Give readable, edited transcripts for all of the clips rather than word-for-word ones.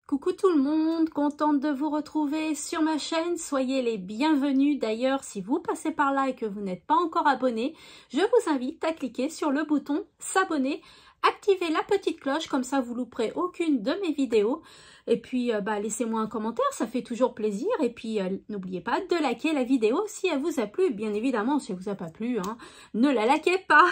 Coucou tout le monde, contente de vous retrouver sur ma chaîne, soyez les bienvenus. D'ailleurs, si vous passez par là et que vous n'êtes pas encore abonné, je vous invite à cliquer sur le bouton s'abonner, activez la petite cloche, comme ça vous louperez aucune de mes vidéos. Et puis laissez-moi un commentaire, ça fait toujours plaisir. Et puis n'oubliez pas de liker la vidéo si elle vous a plu. Bien évidemment, si elle vous a pas plu, ne la likez pas.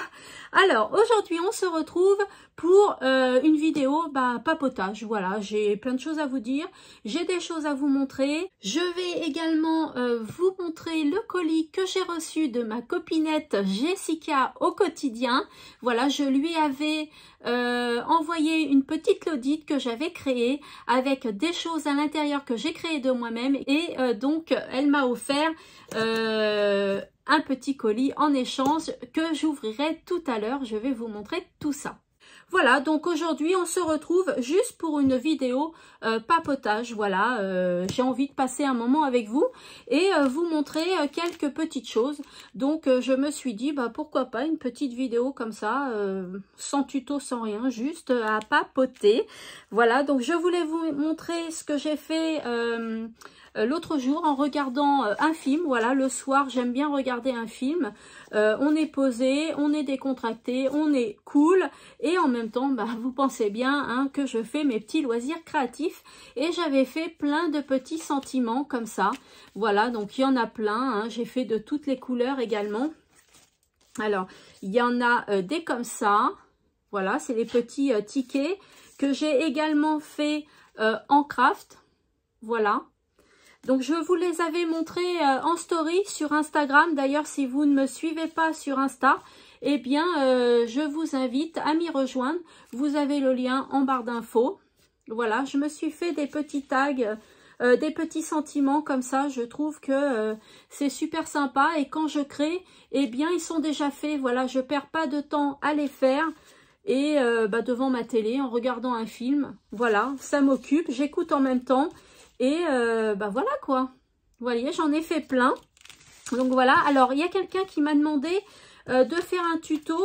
Alors aujourd'hui on se retrouve pour une vidéo papotage. Voilà, j'ai plein de choses à vous dire, j'ai des choses à vous montrer. Je vais également vous montrer le colis que j'ai reçu de ma copinette Jessica au quotidien. Voilà, je lui avais envoyé une petite lodite que j'avais créée avec des choses à l'intérieur que j'ai créées de moi-même et donc elle m'a offert un petit colis en échange que j'ouvrirai tout à l'heure. Je vais vous montrer tout ça. Voilà, donc aujourd'hui on se retrouve juste pour une vidéo papotage. Voilà, j'ai envie de passer un moment avec vous et vous montrer quelques petites choses. Donc je me suis dit pourquoi pas une petite vidéo comme ça, sans tuto, sans rien, juste à papoter. Voilà, donc je voulais vous montrer ce que j'ai fait l'autre jour en regardant un film. Voilà, le soir j'aime bien regarder un film. On est posé, on est décontracté, on est cool et en même temps vous pensez bien que je fais mes petits loisirs créatifs et j'avais fait plein de petits sentiments comme ça. Voilà, donc il y en a plein, j'ai fait de toutes les couleurs également. Alors il y en a des comme ça, voilà, c'est les petits tickets que j'ai également fait en craft. Voilà. Donc je vous les avais montrés en story sur Instagram. D'ailleurs, si vous ne me suivez pas sur Insta, eh bien je vous invite à m'y rejoindre. Vous avez le lien en barre d'infos. Voilà, je me suis fait des petits tags, des petits sentiments comme ça. Je trouve que c'est super sympa et quand je crée, eh bien ils sont déjà faits. Voilà, je perds pas de temps à les faire. Et devant ma télé, en regardant un film, voilà, ça m'occupe, j'écoute en même temps. Et voilà quoi. Vous voyez, j'en ai fait plein. Donc voilà. Alors, il y a quelqu'un qui m'a demandé de faire un tuto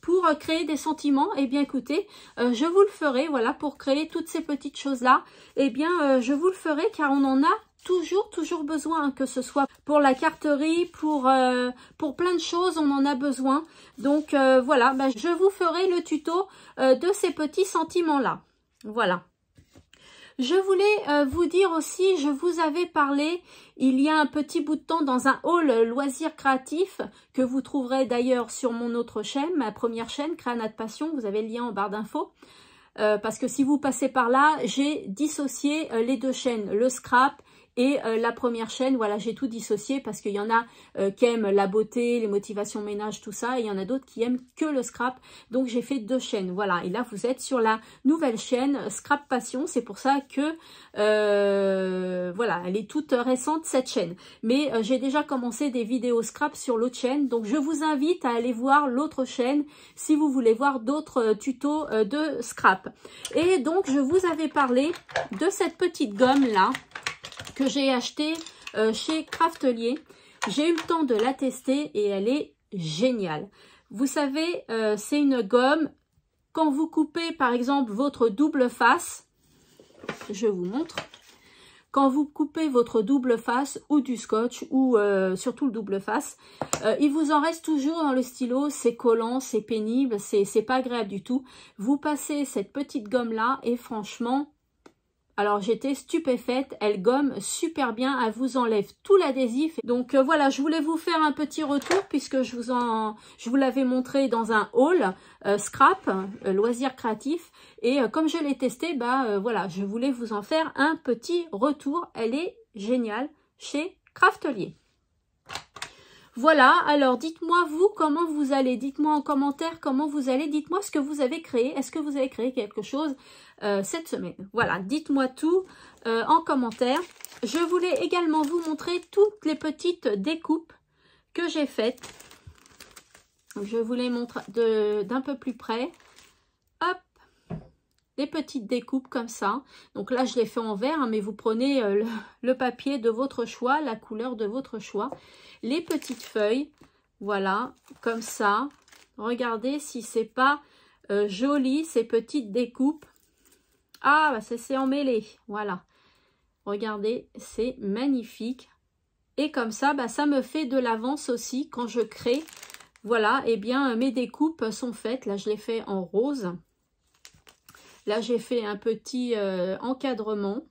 pour créer des sentiments. Eh bien, écoutez, je vous le ferai. Voilà, pour créer toutes ces petites choses-là. Eh bien, je vous le ferai car on en a toujours besoin. Que ce soit pour la carterie, pour plein de choses, on en a besoin. Donc voilà, je vous ferai le tuto de ces petits sentiments-là. Voilà. Je voulais vous dire aussi, je vous avais parlé il y a un petit bout de temps dans un haul loisirs créatifs que vous trouverez d'ailleurs sur mon autre chaîne, ma première chaîne, Créana de Passion, vous avez le lien en barre d'infos. Parce que si vous passez par là, j'ai dissocié les deux chaînes, le scrap et la première chaîne. Voilà, j'ai tout dissocié parce qu'il y en a qui aiment la beauté, les motivations ménage, tout ça. Et il y en a d'autres qui aiment que le scrap. Donc, j'ai fait deux chaînes. Voilà, et là, vous êtes sur la nouvelle chaîne Scrap Passion. C'est pour ça que, voilà, elle est toute récente, cette chaîne. Mais j'ai déjà commencé des vidéos scrap sur l'autre chaîne. Donc, je vous invite à aller voir l'autre chaîne si vous voulez voir d'autres tutos de scrap. Et donc, je vous avais parlé de cette petite gomme-là que j'ai acheté chez Craftelier. J'ai eu le temps de la tester et elle est géniale. Vous savez, c'est une gomme, quand vous coupez par exemple votre double face, je vous montre, quand vous coupez votre double face ou du scotch ou surtout le double face, il vous en reste toujours dans le stylo, c'est collant, c'est pénible, c'est pas agréable du tout. Vous passez cette petite gomme là et franchement, alors j'étais stupéfaite, elle gomme super bien, elle vous enlève tout l'adhésif. Donc voilà, je voulais vous faire un petit retour puisque je vous l'avais montré dans un haul scrap, loisirs créatifs. Et comme je l'ai testé, voilà, je voulais vous en faire un petit retour. Elle est géniale chez Craftelier. Voilà, alors dites-moi vous comment vous allez, dites-moi en commentaire comment vous allez, dites-moi ce que vous avez créé, est-ce que vous avez créé quelque chose cette semaine? Voilà, dites-moi tout en commentaire. Je voulais également vous montrer toutes les petites découpes que j'ai faites. Je vous les montre d'un peu plus près. Hop, des petites découpes comme ça. Donc là, je l'ai fait en vert, mais vous prenez le papier de votre choix, la couleur de votre choix. Les petites feuilles, voilà, comme ça. Regardez si c'est pas joli, ces petites découpes. Ah, bah c'est emmêlé. Voilà. Regardez, c'est magnifique. Et comme ça, bah, ça me fait de l'avance aussi quand je crée. Voilà, et bien mes découpes sont faites. Là, je l'ai fait en rose. Là, j'ai fait un petit encadrement.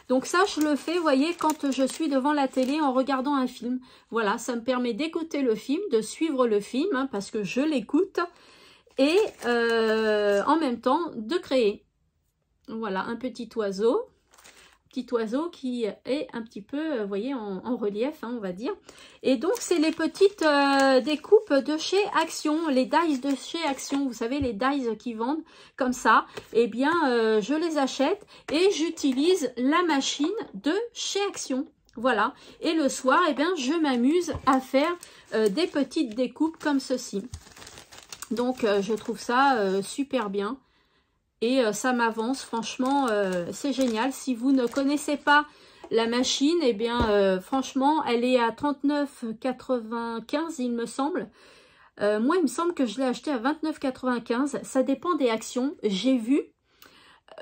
Donc ça, je le fais, vous voyez, quand je suis devant la télé en regardant un film. Voilà, ça me permet d'écouter le film, de suivre le film, hein, parce que je l'écoute. Et en même temps, de créer. Voilà, un petit oiseau. Petit oiseau qui est un petit peu, vous voyez, en relief, hein, on va dire. Et donc, c'est les petites découpes de chez Action, les dies de chez Action. Vous savez, les dies qui vendent comme ça. Eh bien, je les achète et j'utilise la machine de chez Action. Voilà. Et le soir, eh bien, je m'amuse à faire des petites découpes comme ceci. Donc, je trouve ça super bien. Et ça m'avance, franchement, c'est génial. Si vous ne connaissez pas la machine, eh bien, franchement, elle est à 39,95 il me semble. Moi, il me semble que je l'ai acheté à 29,95. Ça dépend des actions. J'ai vu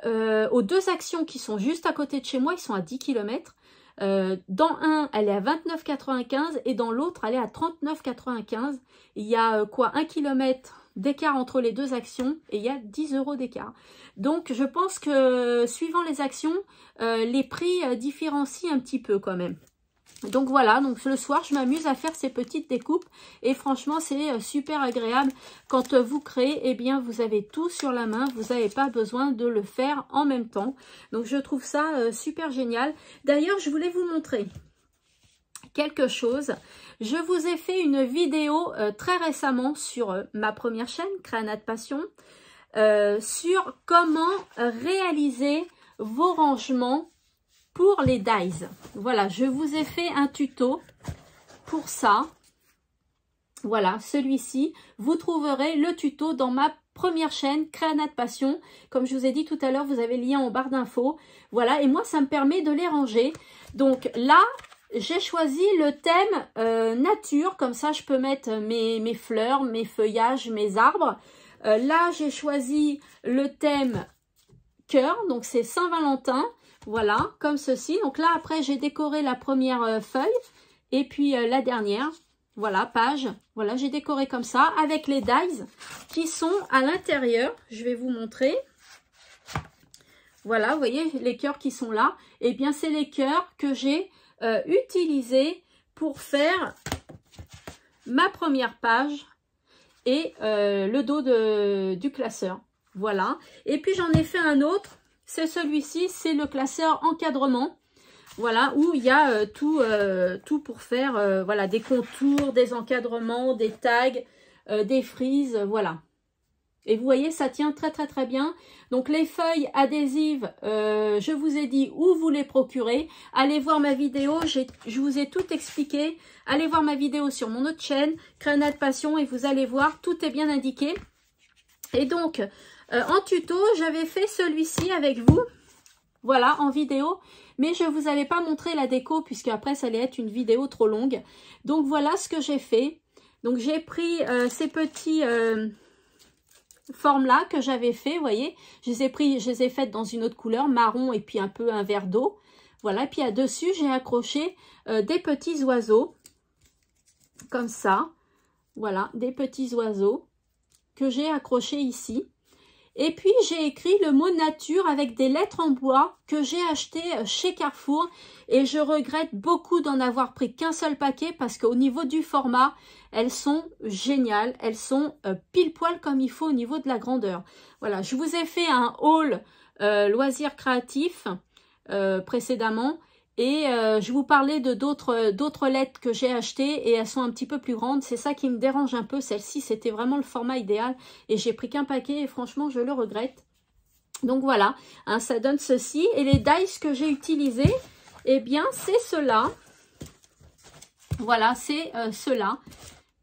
aux deux actions qui sont juste à côté de chez moi, ils sont à 10 km. Dans un, elle est à 29,95 et dans l'autre, elle est à 39,95. Il y a quoi, 1 km d'écart entre les deux actions et il y a 10 € d'écart. Donc, je pense que suivant les actions, les prix différencient un petit peu quand même. Donc voilà, donc le soir, je m'amuse à faire ces petites découpes et franchement, c'est super agréable. Quand vous créez, eh bien, vous avez tout sur la main. Vous n'avez pas besoin de le faire en même temps. Donc, je trouve ça super génial. D'ailleurs, je voulais vous montrer quelque chose. Je vous ai fait une vidéo très récemment sur ma première chaîne, Créana de Passion, sur comment réaliser vos rangements pour les dies. Voilà, je vous ai fait un tuto pour ça. Voilà, celui-ci, vous trouverez le tuto dans ma première chaîne, Créana de Passion. Comme je vous ai dit tout à l'heure, vous avez le lien en barre d'infos. Voilà, et moi, ça me permet de les ranger. Donc là, j'ai choisi le thème nature. Comme ça, je peux mettre mes fleurs, mes feuillages, mes arbres. Là, j'ai choisi le thème cœur. Donc, c'est Saint-Valentin. Voilà, comme ceci. Donc là, après, j'ai décoré la première feuille et puis la dernière. Voilà, page. Voilà, j'ai décoré comme ça avec les dies qui sont à l'intérieur. Je vais vous montrer. Voilà, vous voyez les cœurs qui sont là. Eh bien, c'est les cœurs que j'ai utilisés pour faire ma première page et le dos du classeur. Voilà. Et puis, j'en ai fait un autre. C'est celui-ci, c'est le classeur encadrement. Voilà, où il y a tout pour faire voilà, des contours, des encadrements, des tags, des frises, voilà. Et vous voyez, ça tient très très très bien. Donc les feuilles adhésives, je vous ai dit où vous les procurez. Allez voir ma vidéo, je vous ai tout expliqué. Allez voir ma vidéo sur mon autre chaîne, Créana de Passion, et vous allez voir, tout est bien indiqué. Et donc, en tuto, j'avais fait celui-ci avec vous. Voilà, en vidéo. Mais je ne vous avais pas montré la déco, puisque après, ça allait être une vidéo trop longue. Donc, voilà ce que j'ai fait. Donc, j'ai pris ces petits formes-là que j'avais fait, vous voyez. Je les ai faites dans une autre couleur, marron et puis un peu un vert d'eau. Voilà, et puis dessus j'ai accroché des petits oiseaux. Comme ça. Voilà, des petits oiseaux que j'ai accrochés ici. Et puis, j'ai écrit le mot nature avec des lettres en bois que j'ai acheté chez Carrefour. Et je regrette beaucoup d'en avoir pris qu'un seul paquet parce qu'au niveau du format, elles sont géniales. Elles sont pile poil comme il faut au niveau de la grandeur. Voilà, je vous ai fait un haul loisirs créatifs précédemment. Et je vous parlais de d'autres lettres que j'ai achetées et elles sont un petit peu plus grandes. C'est ça qui me dérange un peu. Celle-ci, c'était vraiment le format idéal. Et j'ai pris qu'un paquet et franchement, je le regrette. Donc voilà, hein, ça donne ceci. Et les dies que j'ai utilisés, eh bien, c'est ceux-là. Voilà, c'est ceux-là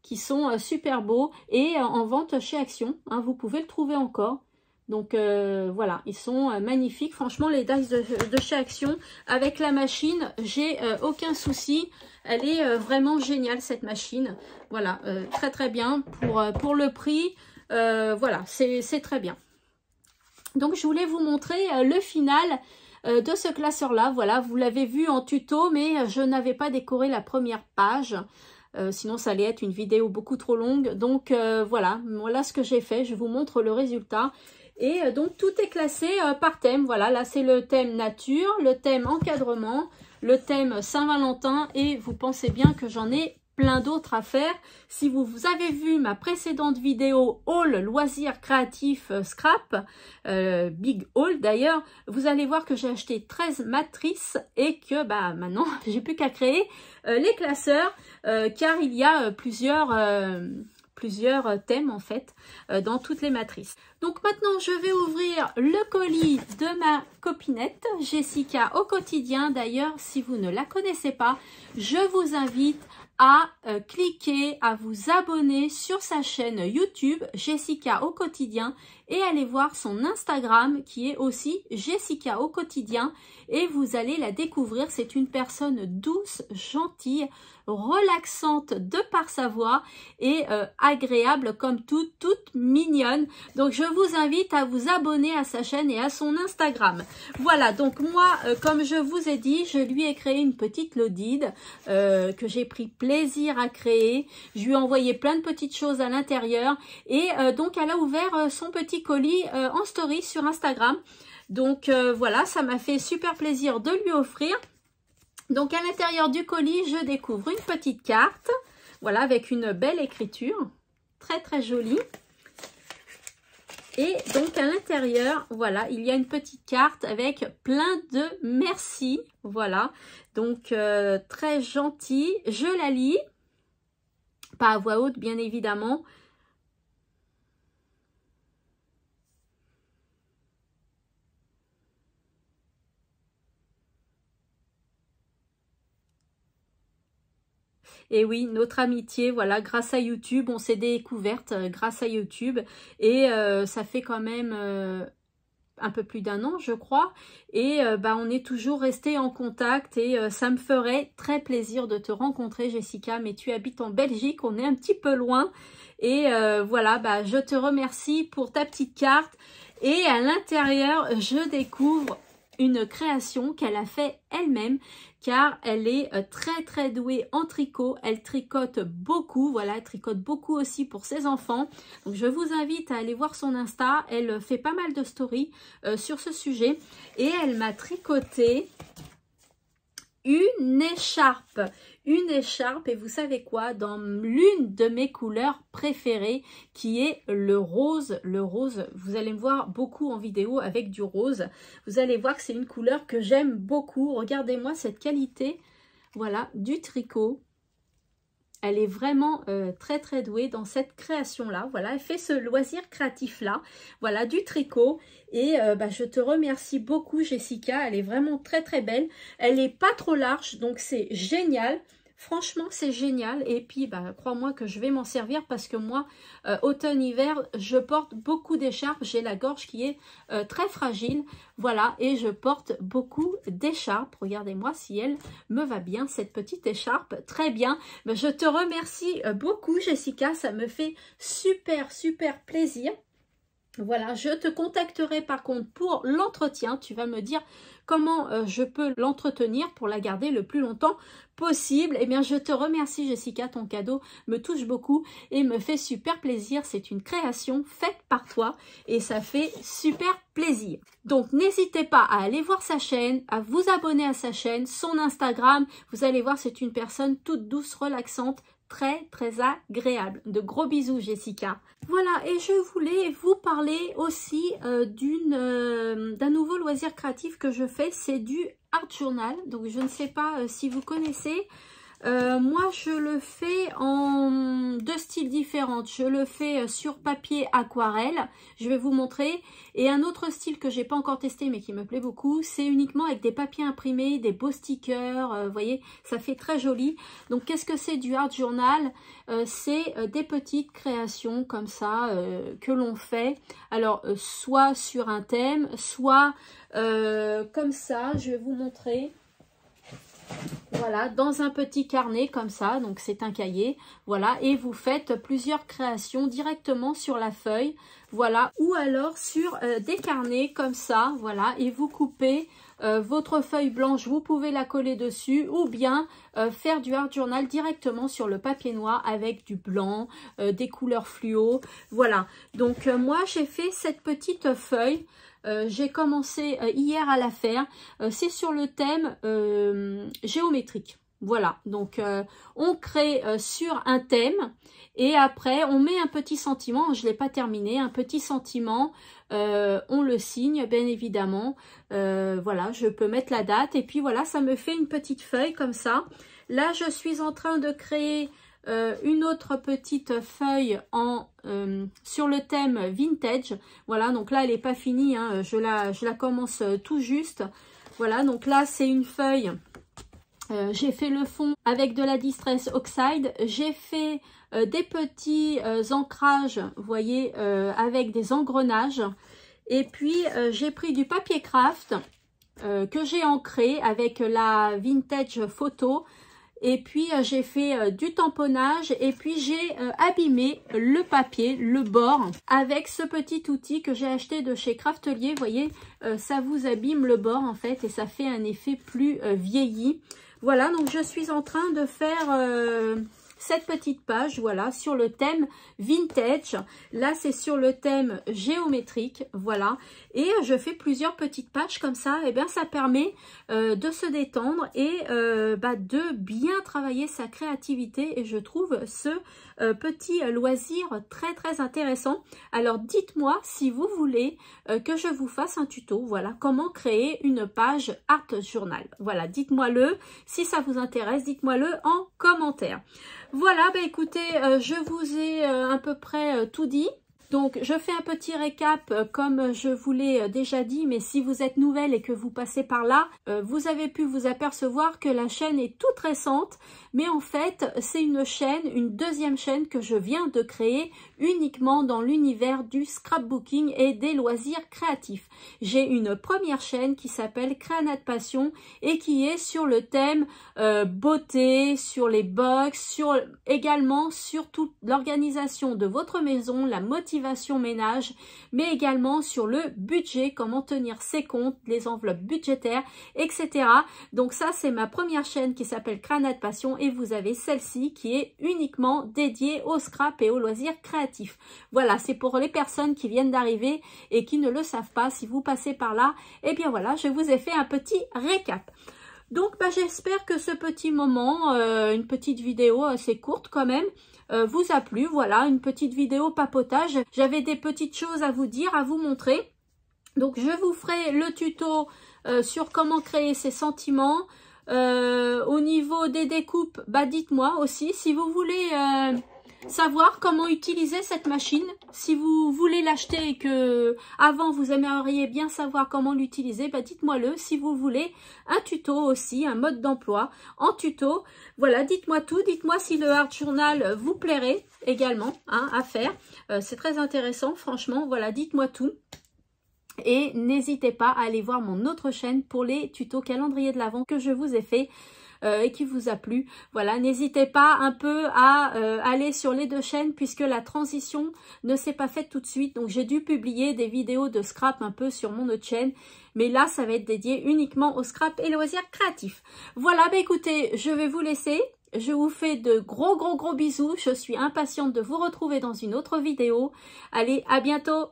qui sont super beaux et en vente chez Action. Hein, vous pouvez le trouver encore. Donc voilà, ils sont magnifiques. Franchement, les dies de chez Action, avec la machine, j'ai aucun souci. Elle est vraiment géniale, cette machine. Voilà, très très bien. Pour le prix, voilà, c'est très bien. Donc je voulais vous montrer le final de ce classeur-là. Voilà, vous l'avez vu en tuto, mais je n'avais pas décoré la première page. Sinon ça allait être une vidéo beaucoup trop longue. Donc voilà ce que j'ai fait. Je vous montre le résultat. Et donc tout est classé par thème. Voilà, là c'est le thème nature, le thème encadrement, le thème Saint-Valentin. Et vous pensez bien que j'en ai plein d'autres à faire. Si vous avez vu ma précédente vidéo Haul loisirs créatifs scrap, Big Haul d'ailleurs, vous allez voir que j'ai acheté 13 matrices et que maintenant j'ai plus qu'à créer les classeurs car il y a plusieurs thèmes en fait dans toutes les matrices. Donc maintenant je vais ouvrir le colis de ma copinette Jessica au quotidien. D'ailleurs si vous ne la connaissez pas, je vous invite à cliquer, à vous abonner sur sa chaîne YouTube Jessica au quotidien et aller voir son Instagram qui est aussi Jessica au quotidien et vous allez la découvrir. C'est une personne douce, gentille, relaxante de par sa voix et agréable comme toute mignonne. Donc je vous invite à vous abonner à sa chaîne et à son Instagram. Voilà, donc moi comme je vous ai dit, je lui ai créé une petite Lodide que j'ai pris plaisir à créer. Je lui ai envoyé plein de petites choses à l'intérieur et donc elle a ouvert son petit colis en story sur Instagram. Donc voilà, ça m'a fait super plaisir de lui offrir. Donc à l'intérieur du colis, je découvre une petite carte, voilà, avec une belle écriture, très jolie. Et donc à l'intérieur, voilà, il y a une petite carte avec plein de merci, voilà. Donc très gentil, je la lis, pas à voix haute bien évidemment. Et oui, notre amitié, voilà, grâce à YouTube, on s'est découvertes grâce à YouTube. Et ça fait quand même un peu plus d'1 an, je crois. Et on est toujours resté en contact. Et ça me ferait très plaisir de te rencontrer, Jessica. Mais tu habites en Belgique, on est un petit peu loin. Et voilà, je te remercie pour ta petite carte. Et à l'intérieur, je découvre une création qu'elle a fait elle-même car elle est très douée en tricot. Elle tricote beaucoup, voilà, elle tricote beaucoup aussi pour ses enfants. Donc je vous invite à aller voir son Insta, elle fait pas mal de stories sur ce sujet et elle m'a tricoté une écharpe et vous savez quoi, dans l'une de mes couleurs préférées qui est le rose. Vous allez me voir beaucoup en vidéo avec du rose, vous allez voir que c'est une couleur que j'aime beaucoup. Regardez-moi cette qualité, voilà, du tricot. Elle est vraiment très douée dans cette création-là. Voilà, elle fait ce loisir créatif-là. Voilà, du tricot. Et je te remercie beaucoup, Jessica. Elle est vraiment très belle. Elle n'est pas trop large, donc c'est génial. Franchement, c'est génial. Et puis, crois-moi que je vais m'en servir parce que moi, automne-hiver, je porte beaucoup d'écharpes. J'ai la gorge qui est très fragile. Voilà, et je porte beaucoup d'écharpes. Regardez-moi si elle me va bien, cette petite écharpe. Très bien. Je te remercie beaucoup, Jessica. Ça me fait super plaisir. Voilà, je te contacterai par contre pour l'entretien. Tu vas me dire comment je peux l'entretenir pour la garder le plus longtemps possible. Eh bien, je te remercie, Jessica. Ton cadeau me touche beaucoup et me fait super plaisir. C'est une création faite par toi et ça fait super plaisir. Donc, n'hésitez pas à aller voir sa chaîne, à vous abonner à sa chaîne, son Instagram. Vous allez voir, c'est une personne toute douce, relaxante, très agréable. De gros bisous, Jessica. Voilà, et je voulais vous parler aussi d'un nouveau loisir créatif que je fais, c'est du art journal. Donc je ne sais pas si vous connaissez. Moi je le fais en 2 styles différents. Je le fais sur papier aquarelle, je vais vous montrer, et un autre style que j'ai pas encore testé mais qui me plaît beaucoup, c'est uniquement avec des papiers imprimés, des beaux stickers, vous voyez, ça fait très joli. Donc qu'est-ce que c'est du art journal? C'est des petites créations comme ça que l'on fait, alors soit sur un thème, soit comme ça, je vais vous montrer. Voilà, dans un petit carnet comme ça, donc c'est un cahier, voilà, et vous faites plusieurs créations directement sur la feuille. voilà, ou alors sur des carnets comme ça, voilà, et vous coupez votre feuille blanche, vous pouvez la coller dessus, ou bien faire du art journal directement sur le papier noir avec du blanc, des couleurs fluo, voilà. Donc moi j'ai fait cette petite feuille. J'ai commencé hier à la faire. C'est sur le thème géométrique. Voilà, donc on crée sur un thème et après on met un petit sentiment, je ne l'ai pas terminé, un petit sentiment, on le signe bien évidemment, voilà, je peux mettre la date et puis voilà, ça me fait une petite feuille comme ça. Là je suis en train de créer une autre petite feuille sur le thème vintage, voilà, donc là elle n'est pas finie, hein, je la commence tout juste, voilà, donc là c'est une feuille. J'ai fait le fond avec de la Distress Oxide. J'ai fait des petits ancrages, vous voyez, avec des engrenages. Et puis, j'ai pris du papier craft que j'ai ancré avec la Vintage Photo. Et puis, j'ai fait du tamponnage et puis j'ai abîmé le papier, le bord, avec ce petit outil que j'ai acheté de chez Craftelier. Vous voyez, ça vous abîme le bord en fait et ça fait un effet plus vieilli. Voilà, donc je suis en train de faire cette petite page, voilà, sur le thème vintage. Là, c'est sur le thème géométrique, voilà. Et je fais plusieurs petites pages comme ça. Et bien, ça permet de se détendre et de bien travailler sa créativité. Et je trouve ce petit loisir très, très intéressant. Alors, dites-moi si vous voulez que je vous fasse un tuto, voilà, comment créer une page art journal. Voilà, dites-moi-le. Si ça vous intéresse, dites-moi-le en commentaire. Voilà, bah écoutez, je vous ai à peu près tout dit. Donc, je fais un petit récap comme je vous l'ai déjà dit, mais si vous êtes nouvelle et que vous passez par là, vous avez pu vous apercevoir que la chaîne est toute récente, mais en fait, c'est une chaîne, une deuxième chaîne que je viens de créer uniquement dans l'univers du scrapbooking et des loisirs créatifs. J'ai une première chaîne qui s'appelle Créanat Passion et qui est sur le thème beauté, sur les box, également sur toute l'organisation de votre maison, la motivation ménage, mais également sur le budget, comment tenir ses comptes, les enveloppes budgétaires, etc. Donc ça, c'est ma première chaîne qui s'appelle Créanat Passion et vous avez celle-ci qui est uniquement dédiée au scrap et aux loisirs créatifs. Voilà, c'est pour les personnes qui viennent d'arriver et qui ne le savent pas. Si vous passez par là, et bien voilà, je vous ai fait un petit récap. Donc, j'espère que ce petit moment, une petite vidéo assez courte quand même, vous a plu. Voilà, une petite vidéo papotage. J'avais des petites choses à vous dire, à vous montrer. Donc, je vous ferai le tuto sur comment créer ces sentiments. Au niveau des découpes, dites-moi aussi si vous voulez savoir comment utiliser cette machine. Si vous voulez l'acheter et que avant vous aimeriez bien savoir comment l'utiliser, dites-moi-le. Si vous voulez un tuto aussi, un mode d'emploi en tuto, voilà, dites-moi tout. Dites-moi si le art journal vous plairait également à faire. C'est très intéressant, franchement. Voilà, dites-moi tout. Et n'hésitez pas à aller voir mon autre chaîne pour les tutos calendrier de l'Avent que je vous ai fait et qui vous a plu. Voilà, n'hésitez pas un peu à aller sur les deux chaînes puisque la transition ne s'est pas faite tout de suite. Donc j'ai dû publier des vidéos de scrap un peu sur mon autre chaîne. Mais là, ça va être dédié uniquement au scrap et loisirs créatifs. Voilà, écoutez, je vais vous laisser. Je vous fais de gros bisous. Je suis impatiente de vous retrouver dans une autre vidéo. Allez, à bientôt!